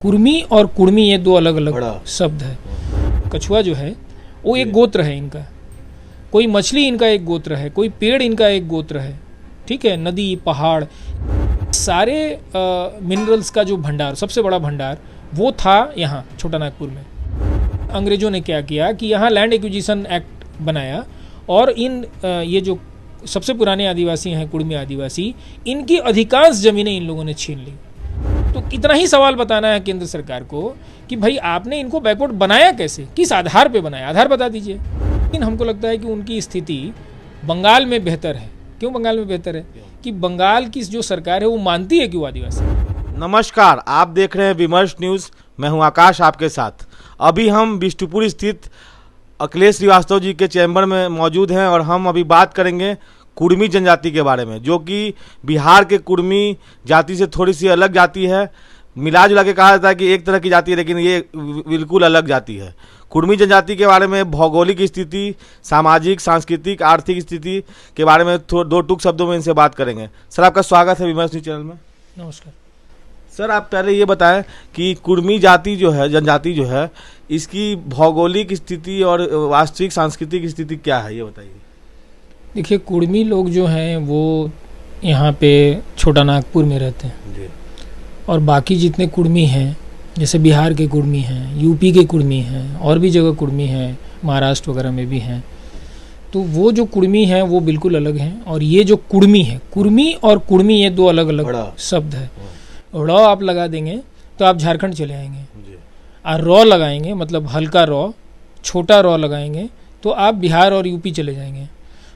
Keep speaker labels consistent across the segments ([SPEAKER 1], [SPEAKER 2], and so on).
[SPEAKER 1] कुर्मी और कुर्मी ये दो अलग अलग शब्द है। कछुआ जो है वो एक गोत्र है इनका, कोई मछली इनका एक गोत्र है, कोई पेड़ इनका एक गोत्र है। ठीक है, नदी पहाड़ सारे मिनरल्स का जो भंडार, सबसे बड़ा भंडार वो था यहाँ छोटा नागपुर में। अंग्रेजों ने क्या किया कि यहाँ लैंड एक्विजिशन एक्ट बनाया और ये जो सबसे पुराने आदिवासी हैं कुर्मी आदिवासी, इनकी अधिकांश ज़मीनें इन लोगों ने छीन ली। तो इतना ही सवाल बताना है केंद्र सरकार को कि भाई आपने इनको बैकवर्ड बनाया कैसे, किस आधार पे बनाया, आधार बता दीजिए। लेकिन हमको लगता है कि उनकी स्थिति बंगाल में बेहतर है। क्यों बंगाल में बेहतर है? कि बंगाल की जो सरकार है वो मानती है कि वो आदिवासी।
[SPEAKER 2] नमस्कार, आप देख रहे हैं विमर्श न्यूज़। मैं हूं आकाश आपके साथ। अभी हम बिष्टुपुर स्थित अखिलेश श्रीवास्तव जी के चैम्बर में मौजूद हैं और हम अभी बात करेंगे कुर्मी जनजाति के बारे में, जो कि बिहार के कुर्मी जाति से थोड़ी सी अलग जाति है। मिला जुला के कहा जाता है कि एक तरह की जाति है, लेकिन ये बिल्कुल अलग जाति है। कुर्मी जनजाति के बारे में भौगोलिक स्थिति, सामाजिक, सांस्कृतिक, आर्थिक स्थिति के बारे में दो टूक शब्दों में इनसे बात करेंगे। सर, आपका स्वागत है विमर्श न्यूज़ चैनल में।
[SPEAKER 1] नमस्कार
[SPEAKER 2] सर, आप पहले ये बताएं कि कुर्मी जाति जो है, जनजाति जो है, इसकी भौगोलिक स्थिति और वास्तविक सांस्कृतिक स्थिति क्या है, ये बताइए।
[SPEAKER 1] देखिए, कुर्मी लोग जो हैं वो यहाँ पे छोटा नागपुर में रहते हैं जी। और बाकी जितने कुर्मी हैं, जैसे बिहार के कुर्मी हैं, यूपी के कुर्मी हैं, और भी जगह कुर्मी हैं, महाराष्ट्र वगैरह में भी हैं, तो वो जो कुर्मी हैं वो बिल्कुल अलग हैं। और ये जो कुर्मी है, कुर्मी और कुर्मी ये दो अलग अलग शब्द है। ड़ आप लगा देंगे तो आप झारखंड चले आएंगे, और रॉ लगाएंगे मतलब हल्का रॉ, छोटा रॉ लगाएंगे तो आप बिहार और यूपी चले जाएंगे।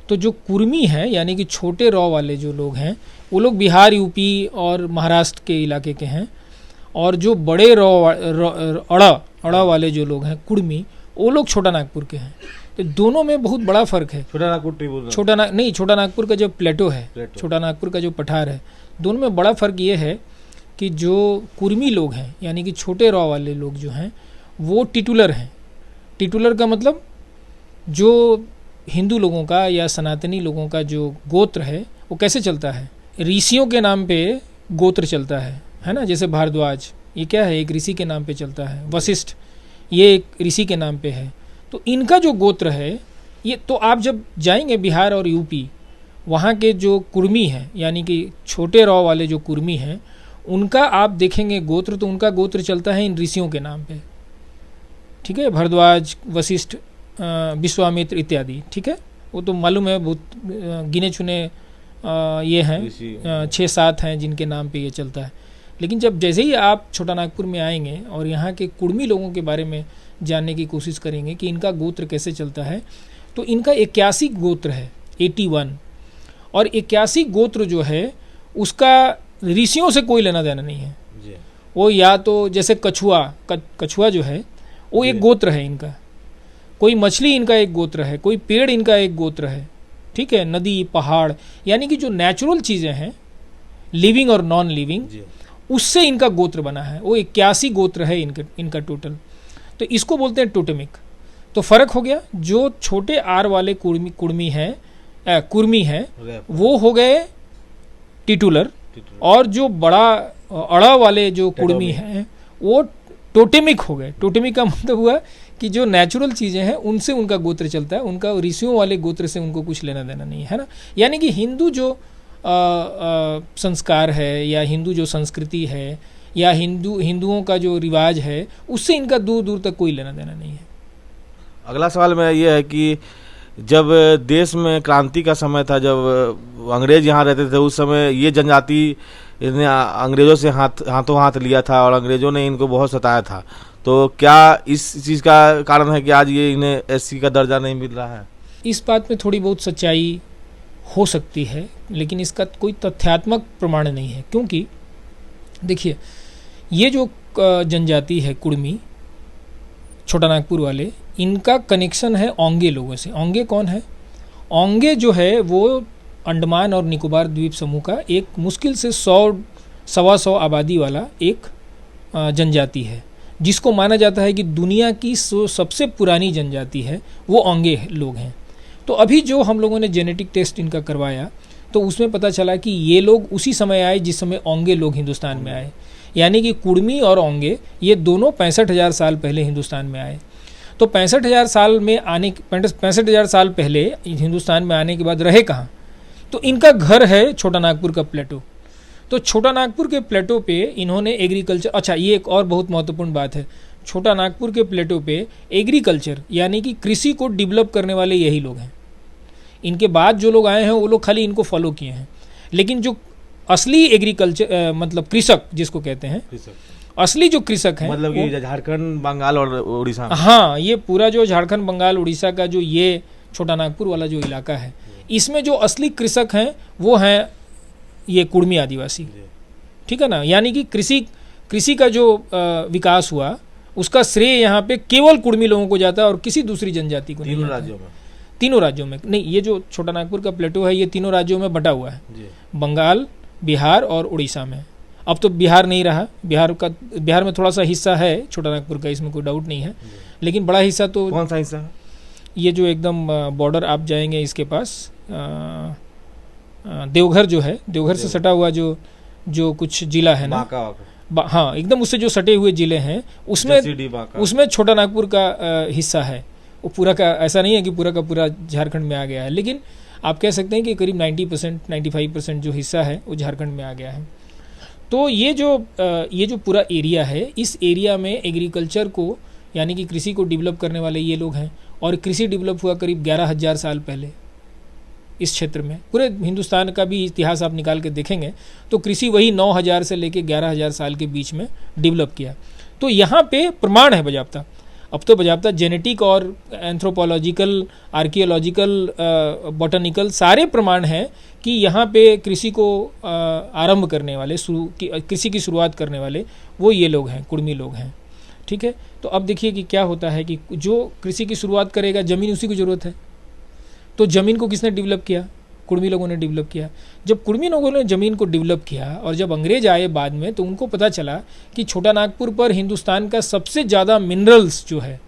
[SPEAKER 1] तो जो कुर्मी है यानी कि छोटे रॉ वाले जो लोग हैं वो लोग बिहार, यूपी और महाराष्ट्र के इलाके के हैं। और जो बड़े अड़ा वाले जो लोग हैं कुर्मी, वो लोग छोटा नागपुर के हैं। तो दोनों में बहुत बड़ा फर्क है।
[SPEAKER 2] छोटा नागपुर
[SPEAKER 1] छोटा नागपुर का जो प्लेटो है, छोटा नागपुर का जो पठार है, दोनों में बड़ा फर्क ये है कि जो कुर्मी लोग हैं यानी कि छोटे रॉ वाले लोग जो हैं वो टिटुलर हैं। टिटुलर का मतलब जो हिंदू लोगों का या सनातनी लोगों का जो गोत्र है वो कैसे चलता है, ऋषियों के नाम पे गोत्र चलता है ना। जैसे भारद्वाज, ये क्या है, एक ऋषि के नाम पे चलता है। वशिष्ठ, ये एक ऋषि के नाम पे है। तो इनका जो गोत्र है ये, तो आप जब जाएंगे बिहार और यूपी, वहाँ के जो कुर्मी हैं यानी कि छोटे रॉ वाले जो कुर्मी हैं, उनका आप देखेंगे गोत्र, तो उनका गोत्र चलता है इन ऋषियों के नाम पे। ठीक है, भारद्वाज, वशिष्ठ, विश्वामित्र इत्यादि। ठीक है, वो तो मालूम है, बहुत गिने चुने ये हैं, 6-7 हैं जिनके नाम पे ये चलता है। लेकिन जैसे ही आप छोटा नागपुर में आएंगे और यहाँ के कुर्मी लोगों के बारे में जानने की कोशिश करेंगे कि इनका गोत्र कैसे चलता है, तो इनका 81 गोत्र है, 81। और 81 गोत्र जो है उसका ऋषियों से कोई लेना देना नहीं है। वो या तो जैसे कछुआ जो है वो एक गोत्र है इनका, कोई मछली इनका एक गोत्र है, कोई पेड़ इनका एक गोत्र है। ठीक है, नदी पहाड़ यानी कि जो नेचुरल चीज़ें हैं, लिविंग और नॉन लिविंग, उससे इनका गोत्र बना है। वो 81 गोत्र है इनका टोटल। तो इसको बोलते हैं टोटेमिक। तो फर्क हो गया, जो छोटे आर वाले कुर्मी हैं वो हो गए टिटुलर, और जो बड़ा अड़ा वाले जो कुर्मी हैं वो टोटेमिक हो गए। टोटेमिक का मतलब हुआ कि जो नेचुरल चीज़ें हैं उनसे उनका गोत्र चलता है, उनका ऋषियों वाले गोत्र से उनको कुछ लेना देना नहीं है ना। यानी कि हिंदू जो संस्कार है या हिंदू जो संस्कृति है या हिंदुओं का जो रिवाज है, उससे इनका दूर दूर तक कोई लेना देना नहीं है।
[SPEAKER 2] अगला सवाल मेरा ये है कि जब देश में क्रांति का समय था, जब अंग्रेज यहाँ रहते थे, उस समय ये जनजाति ने अंग्रेज़ों से हाथों हाथ लिया था और अंग्रेज़ों ने इनको बहुत सताया था। तो क्या इस चीज़ का कारण है कि आज ये इन्हें एससी का दर्जा नहीं मिल रहा है?
[SPEAKER 1] इस बात में थोड़ी बहुत सच्चाई हो सकती है, लेकिन इसका कोई तथ्यात्मक प्रमाण नहीं है। क्योंकि देखिए, ये जो जनजाति है कुर्मी, छोटा नागपुर वाले, इनका कनेक्शन है ओंगे लोगों से। ओंगे कौन है? ओंगे जो है वो अंडमान और निकोबार द्वीप समूह का एक मुश्किल से 100-125 आबादी वाला एक जनजाति है, जिसको माना जाता है कि दुनिया की सबसे पुरानी जनजाति है, वो ओंगे लोग हैं। तो अभी जो हम लोगों ने जेनेटिक टेस्ट इनका करवाया तो उसमें पता चला कि ये लोग उसी समय आए जिस समय ओंगे लोग हिंदुस्तान में आए। यानी कि कुर्मी और ओंगे ये दोनों 65,000 साल पहले हिंदुस्तान में आए। तो 65,000 साल में आने 65,000 साल पहले हिंदुस्तान में आने के बाद रहे कहाँ? तो इनका घर है छोटा नागपुर का प्लेटो। तो छोटा नागपुर के प्लेटो पे इन्होंने एग्रीकल्चर, अच्छा ये एक और बहुत महत्वपूर्ण बात है, छोटा नागपुर के प्लेटो पे एग्रीकल्चर यानी कि कृषि को डेवलप करने वाले यही लोग हैं। इनके बाद जो लोग आए हैं वो लोग खाली इनको फॉलो किए हैं, लेकिन जो असली एग्रीकल्चर मतलब कृषक जिसको कहते हैं, असली जो कृषक हैं
[SPEAKER 2] मतलब ये झारखंड, बंगाल और उड़ीसा,
[SPEAKER 1] हाँ ये पूरा जो झारखंड, बंगाल, उड़ीसा का जो ये छोटा नागपुर वाला जो इलाका है, इसमें जो असली कृषक हैं वो हैं ये कुर्मी आदिवासी, ठीक है ना। यानी कि कृषि का जो विकास हुआ उसका श्रेय यहाँ पे केवल कुर्मी लोगों को जाता है और किसी दूसरी जनजाति को नहीं। तीनों राज्यों में नहीं, ये जो छोटा नागपुर का प्लेटो है ये तीनों राज्यों में बटा हुआ है, बंगाल, बिहार और उड़ीसा में। अब तो बिहार नहीं रहा, बिहार में थोड़ा सा हिस्सा है छोटा नागपुर का, इसमें कोई डाउट नहीं है, लेकिन बड़ा हिस्सा तो
[SPEAKER 2] कौन सा हिस्सा है?
[SPEAKER 1] ये जो एकदम बॉर्डर आप जाएंगे इसके पास देवघर जो है, देवघर से सटा हुआ जो कुछ जिला है ना, हाँ एकदम उससे जो सटे हुए जिले हैं उसमें छोटा नागपुर का हिस्सा है। वो पूरा का ऐसा नहीं है कि पूरा का पूरा झारखंड में आ गया है, लेकिन आप कह सकते हैं कि करीब 90% 95% जो हिस्सा है वो झारखंड में आ गया है। तो ये जो पूरा एरिया है, इस एरिया में एग्रीकल्चर को यानी कि कृषि को डेवलप करने वाले ये लोग हैं, और कृषि डेवलप हुआ करीब 11,000 साल पहले इस क्षेत्र में। पूरे हिंदुस्तान का भी इतिहास आप निकाल के देखेंगे तो कृषि वही 9,000 से लेके 11,000 साल के बीच में डेवलप किया। तो यहाँ पे प्रमाण है बजाबता, अब तो बजाबता जेनेटिक और एंथ्रोपोलॉजिकल, आर्कियोलॉजिकल, बॉटनिकल सारे प्रमाण हैं कि यहाँ पे कृषि को आरंभ करने वाले, कृषि की शुरुआत करने वाले वो ये लोग हैं, कुर्मी लोग हैं, ठीक है। तो अब देखिए कि क्या होता है कि जो कृषि की शुरुआत करेगा, ज़मीन उसी को ज़रूरत है, तो ज़मीन को किसने डेवलप किया? कुर्मी लोगों ने डेवलप किया। जब कुर्मी लोगों ने ज़मीन को डेवलप किया और जब अंग्रेज आए बाद में, तो उनको पता चला कि छोटा नागपुर पर हिंदुस्तान का सबसे ज़्यादा मिनरल्स जो है,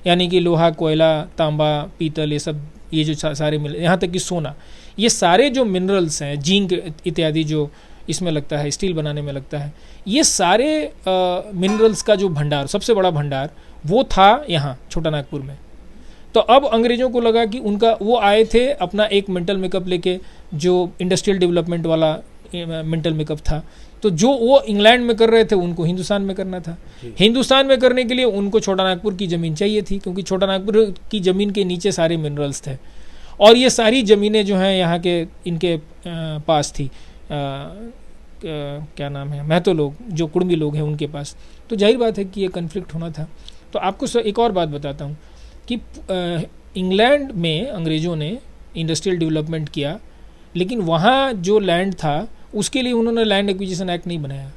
[SPEAKER 1] यानी कि लोहा, कोयला, तांबा, पीतल, ये सब, ये जो सारे मिल, यहाँ तक कि सोना, ये सारे जो मिनरल्स हैं, जिंक इत्यादि जो इसमें लगता है, स्टील बनाने में लगता है, ये सारे मिनरल्स का जो भंडार, सबसे बड़ा भंडार वो था यहाँ छोटा नागपुर में। तो अब अंग्रेज़ों को लगा कि उनका, वो आए थे अपना एक मेंटल मेकअप लेके, जो इंडस्ट्रियल डेवलपमेंट वाला मेंटल मेकअप था, तो जो वो इंग्लैंड में कर रहे थे उनको हिंदुस्तान में करना था। हिंदुस्तान में करने के लिए उनको छोटा नागपुर की ज़मीन चाहिए थी, क्योंकि छोटा नागपुर की ज़मीन के नीचे सारे मिनरल्स थे, और ये सारी ज़मीनें जो हैं यहाँ के इनके पास थी, क्या नाम है, महतो लोग, जो कुर्मी लोग हैं उनके पास। तो जाहिर बात है कि ये कन्फ्लिक्ट होना था। तो आपको एक और बात बताता हूँ कि इंग्लैंड में अंग्रेज़ों ने इंडस्ट्रियल डेवलपमेंट किया, लेकिन वहाँ जो लैंड था उसके लिए उन्होंने लैंड एक्विजिशन एक्ट नहीं बनाया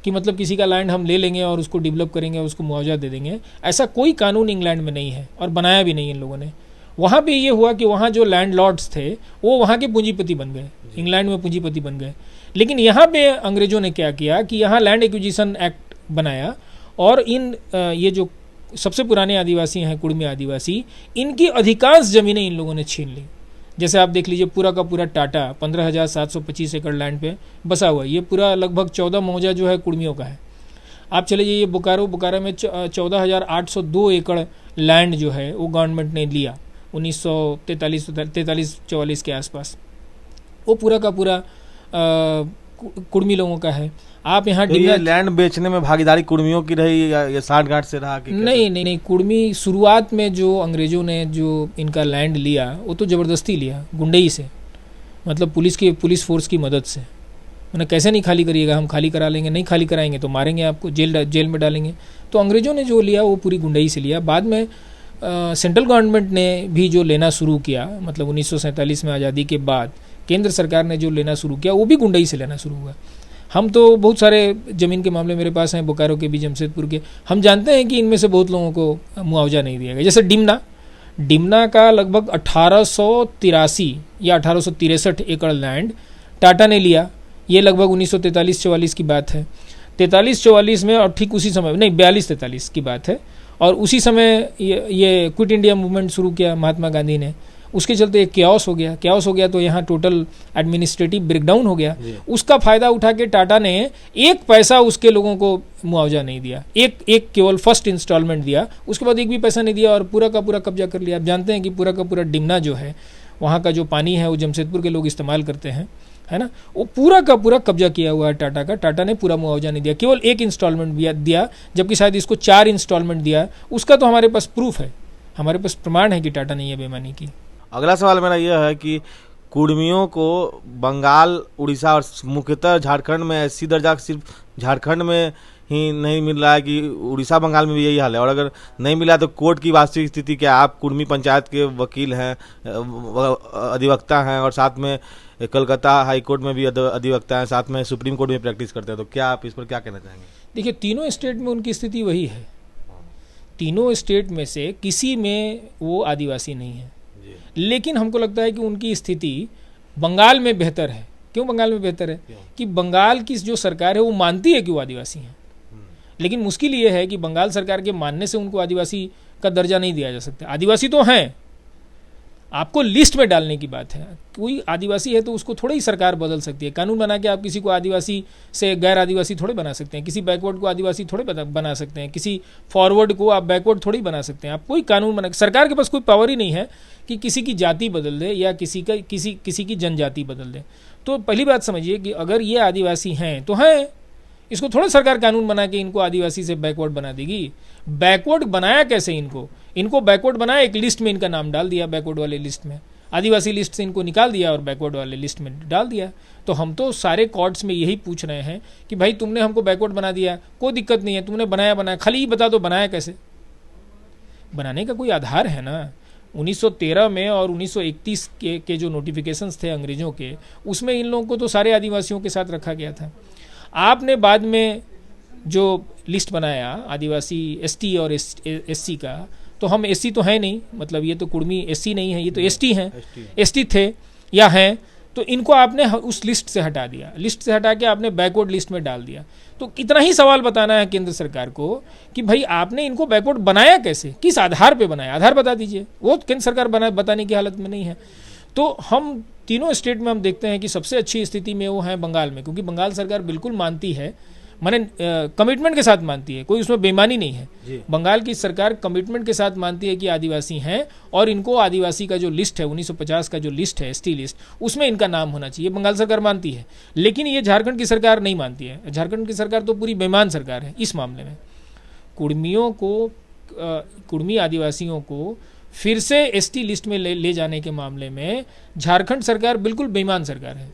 [SPEAKER 1] कि मतलब किसी का लैंड हम ले लेंगे और उसको डेवलप करेंगे और उसको मुआवजा दे देंगे। ऐसा कोई कानून इंग्लैंड में नहीं है और बनाया भी नहीं इन लोगों ने। वहाँ पे ये हुआ कि वहाँ जो लैंड लॉर्ड्स थे वो वहाँ के पूंजीपति बन गए, इंग्लैंड में पूंजीपति बन गए। लेकिन यहाँ पे अंग्रेज़ों ने क्या किया कि यहाँ लैंड एक्विजिशन एक्ट बनाया, और ये जो सबसे पुराने आदिवासी हैं, कुर्मी आदिवासी, इनकी अधिकांश ज़मीनें इन लोगों ने छीन ली। जैसे आप देख लीजिए, पूरा का पूरा टाटा 15,725 एकड़ लैंड पे बसा हुआ है। ये पूरा लगभग 14 मौजा जो है कुर्मियों का है। आप चले जाइए बोकारो में 14,802 एकड़ लैंड जो है वो गवर्नमेंट ने लिया 1943-44 के आसपास। वो पूरा का पूरा कुर्मी लोगों का है। आप यहाँ
[SPEAKER 2] तो ये लैंड बेचने में भागीदारी कुर्मियों की रही या ये सांठगांठ से रहा कि
[SPEAKER 1] नहीं, कुर्मी शुरुआत में जो अंग्रेज़ों ने जो इनका लैंड लिया वो तो ज़बरदस्ती लिया, गुंडई से, मतलब पुलिस फोर्स की मदद से। मैंने कैसे नहीं खाली करिएगा, हम खाली करा लेंगे, नहीं खाली कराएंगे तो मारेंगे आपको, जेल में डालेंगे। तो अंग्रेज़ों ने जो लिया वो पूरी गुंडई से लिया। बाद में सेंट्रल गवर्नमेंट ने भी जो लेना शुरू किया, मतलब 1947 में आज़ादी के बाद केंद्र सरकार ने जो लेना शुरू किया वो भी गुंडई से लेना शुरू हुआ। हम तो बहुत सारे ज़मीन के मामले मेरे पास हैं, बोकारो के भी, जमशेदपुर के, हम जानते हैं कि इनमें से बहुत लोगों को मुआवजा नहीं दिया गया। जैसे डिमना का लगभग 1883 या 1863 एकड़ लैंड टाटा ने लिया। ये लगभग 1943-44 की बात है। 43-44 में, और ठीक उसी समय, नहीं 42-43 की बात है, और उसी समय ये क्विट इंडिया मूवमेंट शुरू किया महात्मा गांधी ने, उसके चलते एक क्याओस हो गया तो यहाँ टोटल एडमिनिस्ट्रेटिव ब्रेकडाउन हो गया। उसका फायदा उठा के टाटा ने एक पैसा उसके लोगों को मुआवजा नहीं दिया, एक केवल फर्स्ट इंस्टॉलमेंट दिया, उसके बाद एक भी पैसा नहीं दिया और पूरा का पूरा कब्जा कर लिया। आप जानते हैं कि पूरा का पूरा डिमना जो है वहाँ का जो पानी है वो जमशेदपुर के लोग इस्तेमाल करते हैं, है ना, वो पूरा का पूरा कब्जा किया हुआ है टाटा का। टाटा ने पूरा मुआवजा नहीं दिया, केवल एक इंस्टॉलमेंट दिया, जबकि शायद इसको 4 इंस्टॉलमेंट दिया। उसका तो हमारे पास प्रूफ है, हमारे पास प्रमाण है कि टाटा ने यह बेईमानी की।
[SPEAKER 2] अगला सवाल मेरा यह है कि कुर्मियों को बंगाल, उड़ीसा और मुख्यतः झारखंड में एससी दर्जा सिर्फ झारखंड में ही नहीं मिल रहा है कि उड़ीसा बंगाल में भी यही हाल है, और अगर नहीं मिला तो कोर्ट की वास्तविक स्थिति क्या? आप कुर्मी पंचायत के वकील हैं, अधिवक्ता हैं, और साथ में कलकत्ता हाई कोर्ट में भी अधिवक्ता हैं, साथ में सुप्रीम कोर्ट में प्रैक्टिस करते हैं, तो क्या आप इस पर क्या कहना चाहेंगे?
[SPEAKER 1] देखिए, तीनों स्टेट में उनकी स्थिति वही है। तीनों स्टेट में से किसी में वो आदिवासी नहीं है, लेकिन हमको लगता है कि उनकी स्थिति बंगाल में बेहतर है। क्यों बंगाल में बेहतर है? कि बंगाल की जो सरकार है वो मानती है कि वो आदिवासी हैं, लेकिन मुश्किल ये है कि बंगाल सरकार के मानने से उनको आदिवासी का दर्जा नहीं दिया जा सकता। आदिवासी तो हैं, आपको लिस्ट में डालने की बात है। कोई आदिवासी है तो उसको थोड़ा ही सरकार बदल सकती है, कानून बना के आप किसी को आदिवासी से गैर आदिवासी थोड़े बना सकते हैं, किसी बैकवर्ड को आदिवासी थोड़े बना सकते हैं, किसी फॉरवर्ड को आप बैकवर्ड थोड़ी बना सकते हैं। आप कोई कानून बना, सरकार के पास कोई पावर ही नहीं है कि किसी की जाति बदल दे या किसी की जनजाति बदल दे। तो पहली बात समझिए कि अगर ये आदिवासी हैं तो हैं, इसको थोड़ा सरकार कानून बना के इनको आदिवासी से बैकवर्ड बना देगी। बैकवर्ड बनाया कैसे इनको बैकवर्ड बनाया, एक लिस्ट में इनका नाम डाल दिया, बैकवर्ड वाले लिस्ट में, आदिवासी लिस्ट से इनको निकाल दिया और बैकवर्ड वाले लिस्ट में डाल दिया। तो हम तो सारे कोर्ट्स में यही पूछ रहे हैं कि भाई तुमने हमको बैकवर्ड बना दिया, कोई दिक्कत नहीं है, तुमने बनाया, खाली ही बता दो बनाया कैसे। बनाने का कोई आधार है ना। 1913 में और 1931 के जो नोटिफिकेशंस थे अंग्रेजों के, उसमें इन लोगों को तो सारे आदिवासियों के साथ रखा गया था। आपने बाद में जो लिस्ट बनाया आदिवासी एसटी और एससी का, तो हम एससी तो है नहीं, मतलब ये तो कुर्मी एससी नहीं है, ये तो एसटी हैं, एसटी थे या हैं, तो इनको आपने उस लिस्ट से हटा दिया, लिस्ट से हटा के आपने बैकवर्ड लिस्ट में डाल दिया। तो इतना ही सवाल बताना है केंद्र सरकार को कि भाई आपने इनको बैकवर्ड बनाया कैसे, किस आधार पे बनाया, आधार बता दीजिए। वो केंद्र सरकार बताने की हालत में नहीं है। तो हम तीनों स्टेट में हम देखते हैं कि सबसे अच्छी स्थिति में वो है बंगाल में, क्योंकि बंगाल सरकार बिल्कुल मानती है, माने कमिटमेंट के साथ मानती है, कोई उसमें बेईमानी नहीं है। बंगाल की सरकार कमिटमेंट के साथ मानती है कि आदिवासी हैं और इनको आदिवासी का जो लिस्ट है 1950 का जो लिस्ट है एसटी लिस्ट, उसमें इनका नाम होना चाहिए, बंगाल सरकार मानती है। लेकिन ये झारखंड की सरकार नहीं मानती है। झारखंड की सरकार तो पूरी बेईमान सरकार है इस मामले में। कुर्मी आदिवासियों को फिर से एसटी लिस्ट में ले जाने के मामले में झारखंड सरकार बिल्कुल बेईमान सरकार है।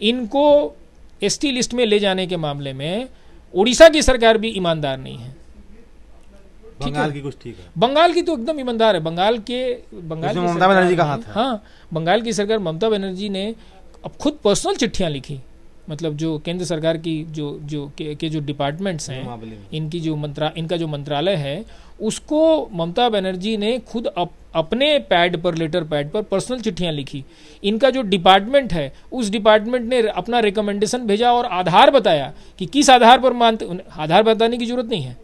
[SPEAKER 1] इनको एसटी लिस्ट में ले जाने के मामले में उड़ीसा की सरकार भी ईमानदार नहीं है।
[SPEAKER 2] बंगाल की कुछ ठीक है,
[SPEAKER 1] बंगाल की तो एकदम ईमानदार है। बंगाल की
[SPEAKER 2] ममता बनर्जी का हाथ है।
[SPEAKER 1] हाँ, बंगाल की सरकार, ममता बनर्जी ने अब खुद पर्सनल चिट्ठियां लिखी, मतलब जो केंद्र सरकार की जो डिपार्टमेंट्स हैं, इनका जो मंत्रालय है, उसको ममता बनर्जी ने खुद अपने लेटर पैड पर पर्सनल चिट्ठियां लिखी। इनका जो डिपार्टमेंट है, उस डिपार्टमेंट ने अपना रिकमेंडेशन भेजा और आधार बताया कि किस आधार पर मानते। आधार बताने की जरूरत नहीं है,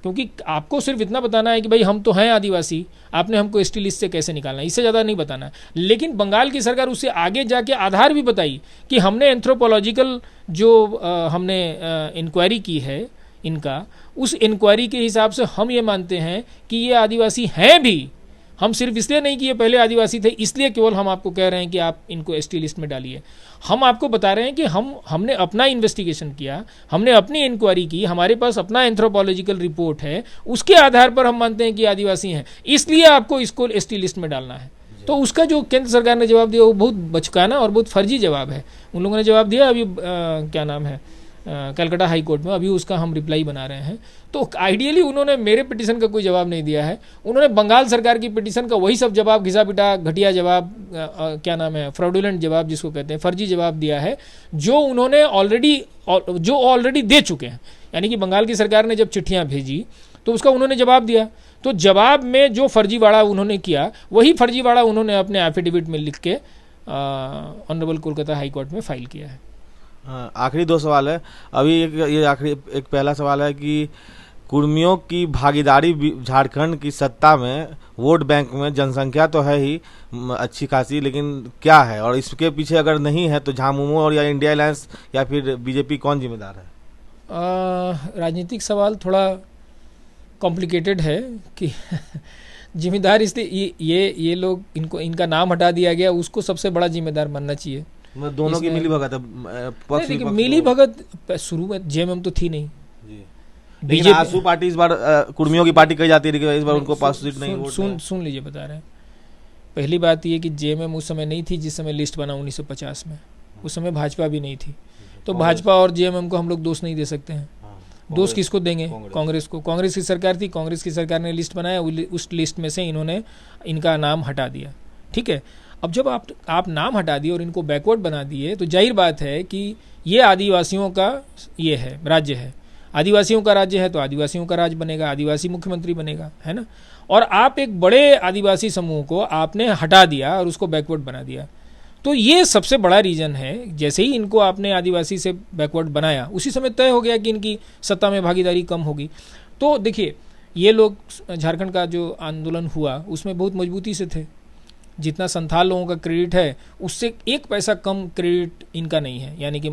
[SPEAKER 1] क्योंकि आपको सिर्फ इतना बताना है कि भाई हम तो हैं आदिवासी, आपने हमको एसटी लिस्ट से कैसे निकालना है, इससे ज़्यादा नहीं बताना है। लेकिन बंगाल की सरकार उससे आगे जाके आधार भी बताई कि हमने एंथ्रोपोलॉजिकल जो हमने इंक्वायरी की है इनका, उस इंक्वायरी के हिसाब से हम ये मानते हैं कि ये आदिवासी हैं भी। हम सिर्फ इसलिए नहीं कि ये पहले आदिवासी थे इसलिए केवल हम आपको कह रहे हैं कि आप इनको एसटी लिस्ट में डालिए। हम आपको बता रहे हैं कि हमने अपना इन्वेस्टिगेशन किया, हमने अपनी इंक्वायरी की, हमारे पास अपना एंथ्रोपोलॉजिकल रिपोर्ट है, उसके आधार पर हम मानते हैं कि आदिवासी हैं, इसलिए आपको इसको एसटी लिस्ट में डालना है। तो उसका जो केंद्र सरकार ने जवाब दिया वो बहुत बचकाना और बहुत फर्जी जवाब है। उन लोगों ने जवाब दिया अभी क्या नाम है कलकत्ता हाई कोर्ट में, अभी उसका हम रिप्लाई बना रहे हैं। तो आइडियली उन्होंने मेरे पिटीशन का कोई जवाब नहीं दिया है, उन्होंने बंगाल सरकार की पिटीशन का वही सब जवाब, घिसा पिटा घटिया जवाब, क्या नाम है, फ्रॉडुलेंट जवाब जिसको कहते हैं, फर्जी जवाब दिया है, जो उन्होंने ऑलरेडी दे चुके हैं। यानी कि बंगाल की सरकार ने जब चिट्ठियाँ भेजी तो उसका उन्होंने जवाब दिया, तो जवाब में जो फर्जीवाड़ा उन्होंने किया वही फर्जीवाड़ा उन्होंने अपने एफिडेविट में लिख के ऑनरेबल कोलकाता हाई कोर्ट में फाइल किया है।
[SPEAKER 2] आखिरी 2 सवाल है अभी। ये आखिरी एक पहला सवाल है कि कुर्मियों की भागीदारी झारखंड की सत्ता में, वोट बैंक में जनसंख्या तो है ही अच्छी खासी, लेकिन क्या है और इसके पीछे अगर नहीं है तो झामुमो और या इंडिया अलायंस या फिर बीजेपी कौन जिम्मेदार है?
[SPEAKER 1] राजनीतिक सवाल थोड़ा कॉम्प्लिकेटेड है कि जिम्मेदार इसलिए ये लोग इनका नाम हटा दिया गया, उसको सबसे बड़ा जिम्मेदार मानना चाहिए।
[SPEAKER 2] दोनों की मिली भगत है,
[SPEAKER 1] मिली भगत शुरू में जेएमएम तो थी नहीं।
[SPEAKER 2] लेकिन आसू पार्टी इस बार कुर्मियों की पार्टी कही जाती है, इस बार उनको पास सीट नहीं।
[SPEAKER 1] सुन लीजिए, बता रहे हैं। पहली बात ये कि जेएमएम उस समय नहीं थी जिस समय लिस्ट बना 1950 में। उस समय भाजपा भी नहीं थी, तो भाजपा और जेएमएम को हम लोग दोष नहीं दे सकते हैं। दोष किसको देंगे? कांग्रेस को। कांग्रेस की सरकार थी, कांग्रेस की सरकार ने लिस्ट बनाया, उस लिस्ट में से इन्होंने इनका नाम हटा दिया। ठीक है, अब जब आप नाम हटा दिए और इनको बैकवर्ड बना दिए तो जाहिर बात है कि ये आदिवासियों का ये है राज्य है, आदिवासियों का राज्य है तो आदिवासियों का राज बनेगा, आदिवासी मुख्यमंत्री बनेगा, है ना। और आप एक बड़े आदिवासी समूह को आपने हटा दिया और उसको बैकवर्ड बना दिया, तो ये सबसे बड़ा रीज़न है। जैसे ही इनको आपने आदिवासी से बैकवर्ड बनाया, उसी समय तय हो गया कि इनकी सत्ता में भागीदारी कम होगी। तो देखिए, ये लोग झारखंड का जो आंदोलन हुआ उसमें बहुत मजबूती से थे। जितना संथाल लोगों का क्रेडिट है उससे एक पैसा कम क्रेडिट इनका नहीं है, यानी कि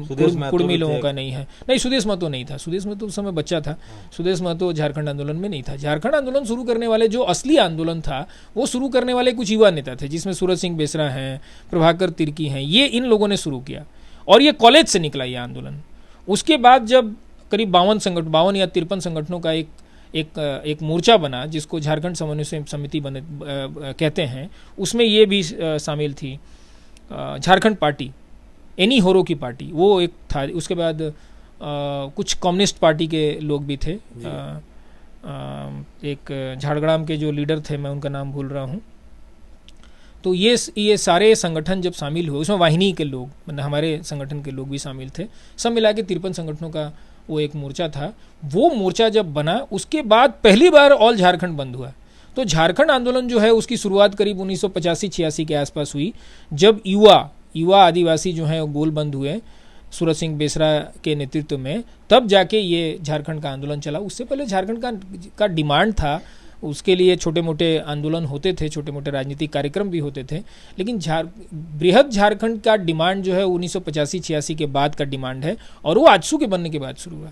[SPEAKER 1] कुर्मी लोगों का नहीं है। नहीं, सुदेश महतो नहीं था, सुदेश महतो उस समय बच्चा था, सुदेश महतो झारखंड आंदोलन में नहीं था। झारखंड आंदोलन शुरू करने वाले, जो असली आंदोलन था वो शुरू करने वाले कुछ युवा नेता थे, जिसमें सूरज सिंह बेसरा हैं, प्रभाकर तिर्की हैं, ये इन लोगों ने शुरू किया और ये कॉलेज से निकला ये आंदोलन। उसके बाद जब करीब 52 या 53 संगठनों का एक मोर्चा बना, जिसको झारखंड समन्वय समिति कहते हैं, उसमें ये भी शामिल थी झारखंड पार्टी, एनी होरो की पार्टी, वो एक था। उसके बाद कुछ कम्युनिस्ट पार्टी के लोग भी थे। एक झाड़ग्राम के जो लीडर थे, मैं उनका नाम भूल रहा हूँ। तो ये सारे संगठन जब शामिल हुए, उसमें वाहिनी के लोग, मतलब हमारे संगठन के लोग भी शामिल थे, सब मिला के 53 संगठनों का वो एक मोर्चा था। वो मोर्चा जब बना, उसके बाद पहली बार ऑल झारखंड बंद हुआ। तो झारखंड आंदोलन जो है उसकी शुरुआत करीब 1985-86 के आसपास हुई, जब युवा आदिवासी जो हैं वो गोल बंद हुए सूरज सिंह बेसरा के नेतृत्व में, तब जाके ये झारखंड का आंदोलन चला। उससे पहले झारखंड का डिमांड था, उसके लिए छोटे मोटे आंदोलन होते थे, छोटे मोटे राजनीतिक कार्यक्रम भी होते थे, लेकिन बृहद झारखंड का डिमांड जो है 1985-86 के बाद का डिमांड है, और वो आजसू के बनने के बाद शुरू हुआ।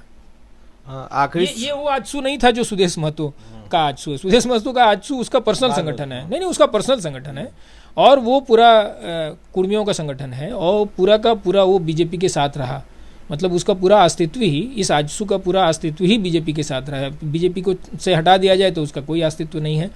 [SPEAKER 2] आखिरी
[SPEAKER 1] ये वो आजसू नहीं था जो सुदेश महतो का आजसू है। सुदेश महतो का आजसू उसका पर्सनल संगठन है, नहीं, उसका पर्सनल संगठन है, और वो पूरा कुर्मियों का संगठन है, और पूरा का पूरा वो बीजेपी के साथ रहा। मतलब उसका पूरा अस्तित्व ही, इस आजसू का पूरा अस्तित्व ही बीजेपी के साथ रहा है। बीजेपी को से हटा दिया जाए तो उसका कोई अस्तित्व नहीं है।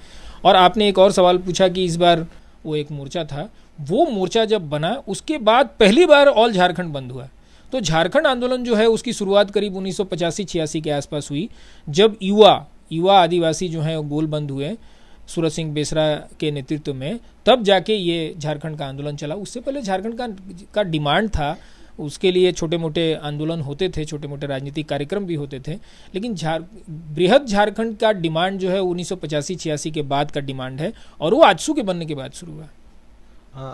[SPEAKER 1] और आपने एक और सवाल पूछा कि इस बार वो एक मोर्चा था, वो मोर्चा जब बना उसके बाद पहली बार ऑल झारखंड बंद हुआ। तो झारखंड आंदोलन जो है उसकी शुरुआत करीब 1985-86 के आसपास हुई, जब युवा आदिवासी जो हैं वो गोल बंद हुए सूरज सिंह बेसरा के नेतृत्व में, तब जाके ये झारखंड का आंदोलन चला। उससे पहले झारखंड का डिमांड था, उसके लिए छोटे मोटे आंदोलन होते थे, छोटे मोटे राजनीतिक कार्यक्रम भी होते थे, लेकिन बृहद झारखंड का डिमांड जो है 1985-86 के बाद का डिमांड है, और वो आजसू के बनने के बाद शुरू हुआ।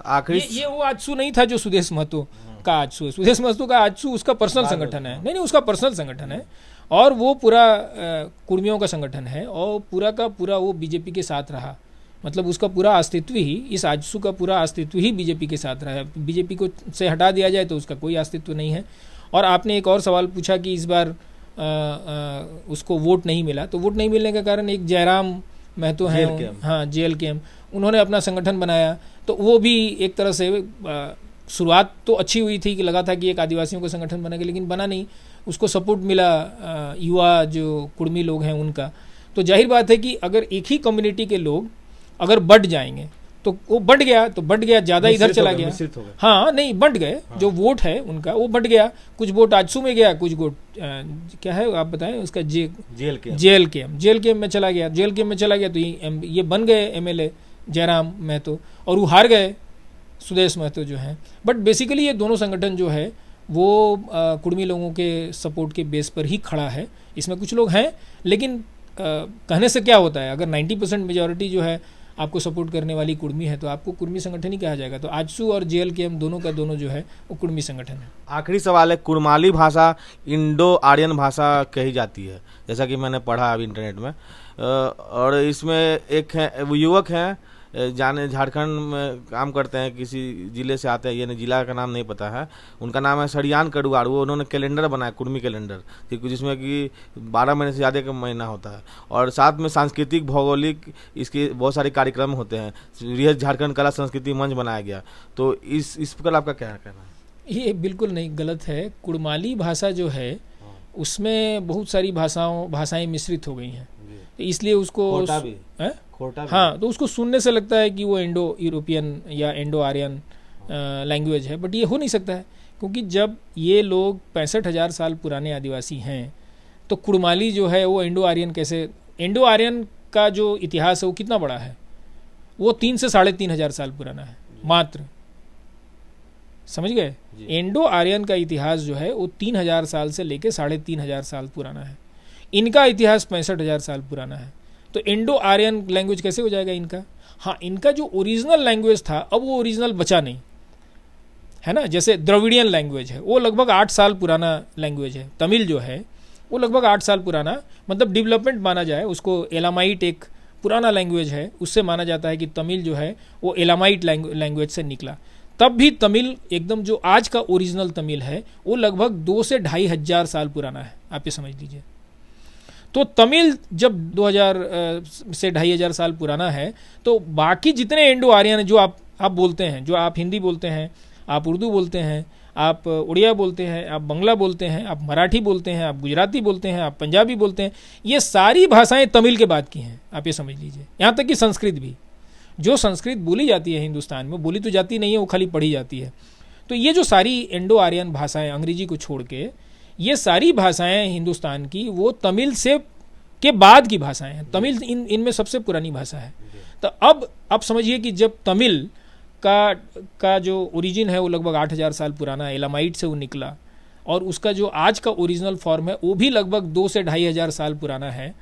[SPEAKER 2] आखिरी
[SPEAKER 1] ये वो आजसू नहीं था जो सुदेश महतो का आजसू है। सुदेश महतो का आजसू उसका पर्सनल संगठन है, नहीं, उसका पर्सनल संगठन है, और वो पूरा कुर्मियों का संगठन है, और पूरा का पूरा वो बीजेपी के साथ रहा। मतलब उसका पूरा अस्तित्व ही, इस आजसू का पूरा अस्तित्व ही बीजेपी के साथ रहा है। बीजेपी को से हटा दिया जाए तो उसका कोई अस्तित्व नहीं है। और आपने एक और सवाल पूछा कि इस बार उसको वोट नहीं मिला, तो वोट नहीं मिलने का कारण एक जयराम महतो हैं, हाँ, JLKM, उन्होंने अपना संगठन बनाया। तो वो भी एक तरह से शुरुआत तो अच्छी हुई थी कि लगा था कि एक आदिवासियों का संगठन बनेगा, लेकिन बना नहीं। उसको सपोर्ट मिला युवा जो कुर्मी लोग हैं उनका। तो जाहिर बात है कि अगर एक ही कम्युनिटी के लोग अगर बढ़ जाएंगे तो वो बढ़ गया, ज़्यादा इधर चला गया, हाँ, नहीं, बढ़ गए, हाँ। जो वोट है उनका वो बढ़ गया, कुछ वोट आजसू में गया, कुछ वोट क्या है आप बताएं उसका, JLKM में चला गया। JLKM में चला गया तो ये बन गए MLA जयराम महतो, और वो हार गए सुदेश महतो जो हैं। बट बेसिकली ये दोनों संगठन जो है वो कुर्मी लोगों के सपोर्ट के बेस पर ही खड़ा है। इसमें कुछ लोग हैं, लेकिन कहने से क्या होता है, अगर 90% मेजॉरिटी जो है आपको सपोर्ट करने वाली कुर्मी है, तो आपको कुर्मी संगठन ही कहा जाएगा। तो आजसू और JLKM दोनों का दोनों जो है वो कुर्मी संगठन है।
[SPEAKER 2] आखिरी सवाल है, कुड़माली भाषा इंडो आर्यन भाषा कही जाती है, जैसा कि मैंने पढ़ा अभी इंटरनेट में। और इसमें एक है, वो युवक हैं, जाने झारखंड में काम करते हैं, किसी ज़िले से आते हैं, ये ज़िला का नाम नहीं पता है, उनका नाम है सरियान कड़ुआर। वो उन्होंने कैलेंडर बनाया, कुर्मी कैलेंडर, जिसमें कि 12 महीने से ज़्यादा का महीना होता है, और साथ में सांस्कृतिक भौगोलिक इसके बहुत सारे कार्यक्रम होते हैं। रिहत झारखंड कला संस्कृति मंच बनाया गया। तो इस पर आपका क्या कहना है?
[SPEAKER 1] ये बिल्कुल नहीं, गलत है। कुड़माली भाषा जो है उसमें बहुत सारी भाषाएं मिश्रित हो गई हैं, इसलिए उसको
[SPEAKER 2] खोटा भी।
[SPEAKER 1] हाँ, तो उसको सुनने से लगता है कि वो इंडो यूरोपियन या इंडो आर्यन लैंग्वेज है, बट ये हो नहीं सकता है, क्योंकि जब ये लोग 65,000 साल पुराने आदिवासी हैं, तो कुड़माली जो है वो इंडो आर्यन कैसे? इंडो आर्यन का जो इतिहास है वो कितना बड़ा है? वो 3 से 3,500 साल पुराना है मात्र, समझ गए? इंडो आर्यन का इतिहास जो है वो 3,000 साल से लेके 3,500 साल पुराना है। इनका इतिहास 65,000 साल पुराना है। तो इंडो आर्यन लैंग्वेज कैसे हो जाएगा इनका? हाँ, इनका जो ओरिजिनल लैंग्वेज था अब वो ओरिजिनल बचा नहीं है ना। जैसे द्रविडियन लैंग्वेज है, वो लगभग 8 साल पुराना लैंग्वेज है। तमिल जो है वो लगभग 8 साल पुराना, मतलब डेवलपमेंट माना जाए उसको। एलामाइट एक पुराना लैंग्वेज है, उससे माना जाता है कि तमिल जो है वो एलामाइट लैंग्वेज से निकला। तब भी तमिल एकदम जो आज का ओरिजिनल तमिल है वो लगभग 2 से 2,500 साल पुराना है, आप ये समझ लीजिए। तो तमिल जब 2000 से 2,500 साल पुराना है, तो बाकी जितने इंडो आर्यन जो आप बोलते हैं, जो आप हिंदी बोलते हैं, आप उर्दू बोलते हैं, आप उड़िया बोलते हैं, आप बंगला बोलते हैं, आप मराठी बोलते हैं, आप गुजराती बोलते हैं, आप पंजाबी बोलते हैं, ये सारी भाषाएं तमिल के बाद की हैं, आप ये समझ लीजिए। यहाँ तक कि संस्कृत भी, जो संस्कृत बोली जाती है हिंदुस्तान में, बोली तो जाती नहीं है, वो खाली पढ़ी जाती है। तो ये जो सारी इंडो आर्यन भाषाएं, अंग्रेजी को छोड़ के, ये सारी भाषाएं हिंदुस्तान की वो तमिल से के बाद की भाषाएं हैं। तमिल इनमें सबसे पुरानी भाषा है। तो अब समझिए कि जब तमिल का जो ओरिजिन है वो लगभग 8,000 साल पुराना है, एलामाइट से वो निकला, और उसका जो आज का ओरिजिनल फॉर्म है वो भी लगभग 2 से 2,500 साल पुराना है।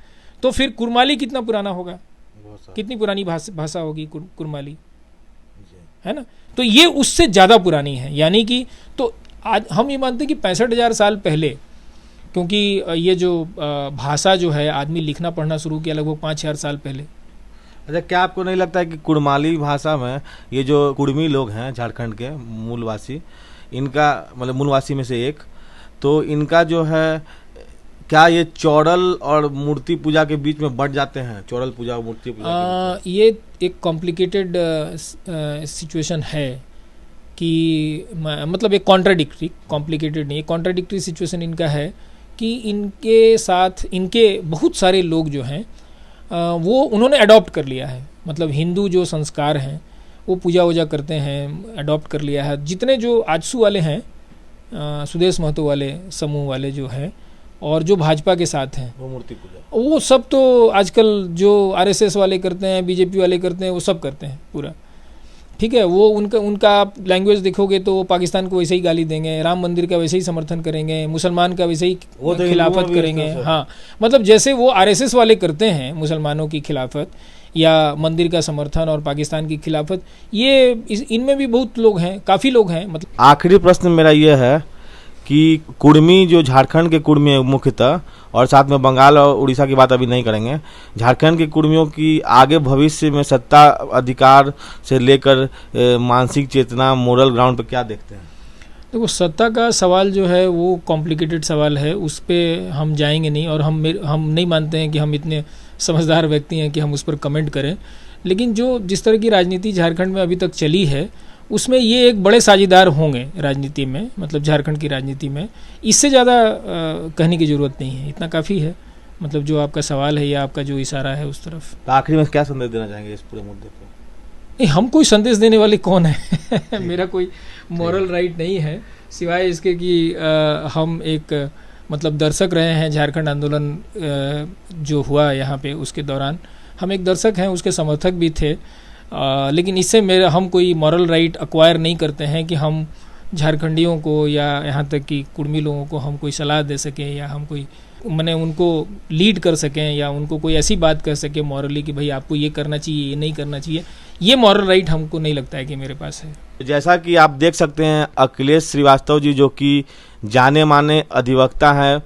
[SPEAKER 1] तो फिर कुड़माली कितना पुराना होगा? कितनी पुरानी भाषा होगी कुड़माली, है ना? तो ये उससे ज़्यादा पुरानी है। यानी कि तो आज हम ये मानते हैं कि 65,000 साल पहले, क्योंकि ये जो भाषा जो है आदमी लिखना पढ़ना शुरू किया लगभग 5,000 साल पहले।
[SPEAKER 2] अच्छा, क्या आपको नहीं लगता है कि कुड़माली भाषा में ये जो कुड़मी लोग हैं झारखंड के मूलवासी, इनका मतलब मूलवासी में से एक, तो इनका जो है, क्या ये चौड़ल और मूर्ति पूजा के बीच में बढ़ जाते हैं? चौड़ल पूजा और मूर्ति पूजा
[SPEAKER 1] ये एक कॉम्प्लिकेटेड सिचुएशन है कि मतलब एक कॉम्प्लिकेटेड नहीं, कॉन्ट्राडिक्टरी सिचुएशन इनका है कि इनके साथ इनके बहुत सारे लोग जो हैं वो उन्होंने अडॉप्ट कर लिया है। मतलब हिंदू जो संस्कार हैं वो पूजा वूजा करते हैं, अडॉप्ट कर लिया है। जितने जो आजसू वाले हैं, सुदेश महतो वाले समूह वाले जो हैं, और जो भाजपा के साथ हैं,
[SPEAKER 2] वो मूर्ति पूजा,
[SPEAKER 1] वो सब तो आजकल जो RSS वाले करते हैं, BJP वाले करते हैं, वो सब करते हैं पूरा, ठीक है। वो उनका आप लैंग्वेज देखोगे तो वो पाकिस्तान को वैसे ही गाली देंगे, राम मंदिर का वैसे ही समर्थन करेंगे, मुसलमान का वैसे ही खिलाफत करेंगे। हाँ, मतलब जैसे वो RSS वाले करते हैं मुसलमानों की खिलाफत या मंदिर का समर्थन और पाकिस्तान की खिलाफत, ये इनमें भी बहुत लोग हैं, काफ़ी लोग हैं। मतलब
[SPEAKER 2] आखिरी प्रश्न मेरा ये है कि कुड़मी जो झारखंड के कुड़मी है मुख्यतः, और साथ में बंगाल और उड़ीसा की बात अभी नहीं करेंगे, झारखंड के कुड़मियों की आगे भविष्य में सत्ता अधिकार से लेकर मानसिक चेतना, मोरल ग्राउंड पर क्या देखते हैं?
[SPEAKER 1] देखो, सत्ता का सवाल जो है वो कॉम्प्लिकेटेड सवाल है, उस पर हम जाएंगे नहीं, और हम नहीं मानते हैं कि हम इतने समझदार व्यक्ति हैं कि हम उस पर कमेंट करें। लेकिन जिस तरह की राजनीति झारखंड में अभी तक चली है, उसमें ये एक बड़े साझेदार होंगे राजनीति में, मतलब झारखंड की राजनीति में। इससे ज़्यादा कहने की ज़रूरत नहीं है, इतना काफ़ी है। मतलब जो आपका सवाल है या आपका जो इशारा है उस तरफ।
[SPEAKER 2] तो आखिरी में क्या संदेश देना चाहेंगे इस पूरे मुद्दे पर?
[SPEAKER 1] नहीं, हम कोई संदेश देने वाले कौन है मेरा कोई मॉरल राइट नहीं है, सिवाय इसके कि हम एक मतलब दर्शक रहे हैं। झारखंड आंदोलन जो हुआ यहाँ पे, उसके दौरान हम एक दर्शक हैं, उसके समर्थक भी थे। लेकिन इससे हम कोई मॉरल राइट एक्वायर नहीं करते हैं कि हम झारखंडियों को या यहाँ तक कि कुड़मी लोगों को हम कोई सलाह दे सकें या हम कोई मैंने उनको लीड कर सकें या उनको कोई ऐसी बात कर सके मॉरली कि भाई आपको ये करना चाहिए, ये नहीं करना चाहिए, ये मॉरल राइट हमको नहीं लगता है कि मेरे पास है।
[SPEAKER 2] जैसा कि आप देख सकते हैं अखिलेश श्रीवास्तव जी जो कि जाने माने अधिवक्ता हैं,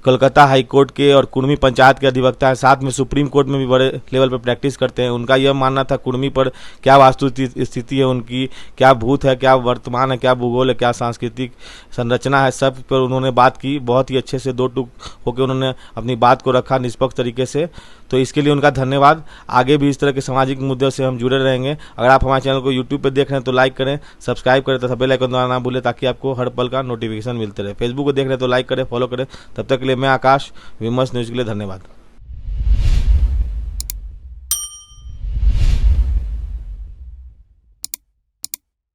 [SPEAKER 2] कोलकाता हाई कोर्ट के और कुर्मी पंचायत के अधिवक्ता हैं, साथ में सुप्रीम कोर्ट में भी बड़े लेवल पर प्रैक्टिस करते हैं। उनका यह मानना था कुर्मी पर क्या वास्तु स्थिति है उनकी, क्या भूत है, क्या वर्तमान है, क्या भूगोल है, क्या सांस्कृतिक संरचना है, सब पर उन्होंने बात की। बहुत ही अच्छे से दो टूक होकर उन्होंने अपनी बात को रखा निष्पक्ष तरीके से, तो इसके लिए उनका धन्यवाद। आगे भी इस तरह के सामाजिक मुद्दों से हम जुड़े रहेंगे। अगर आप हमारे चैनल को यूट्यूब पर देख रहे हैं तो लाइक करें, सब्सक्राइब करें तथा बेल आइकन दबाना ना भूलें ताकि आपको हर पल का नोटिफिकेशन मिलते रहे। फेसबुक को देख रहे हैं तो लाइक करें, फॉलो करें। तब तक के लिए मैं आकाश, विमर्श न्यूज़ के लिए धन्यवाद।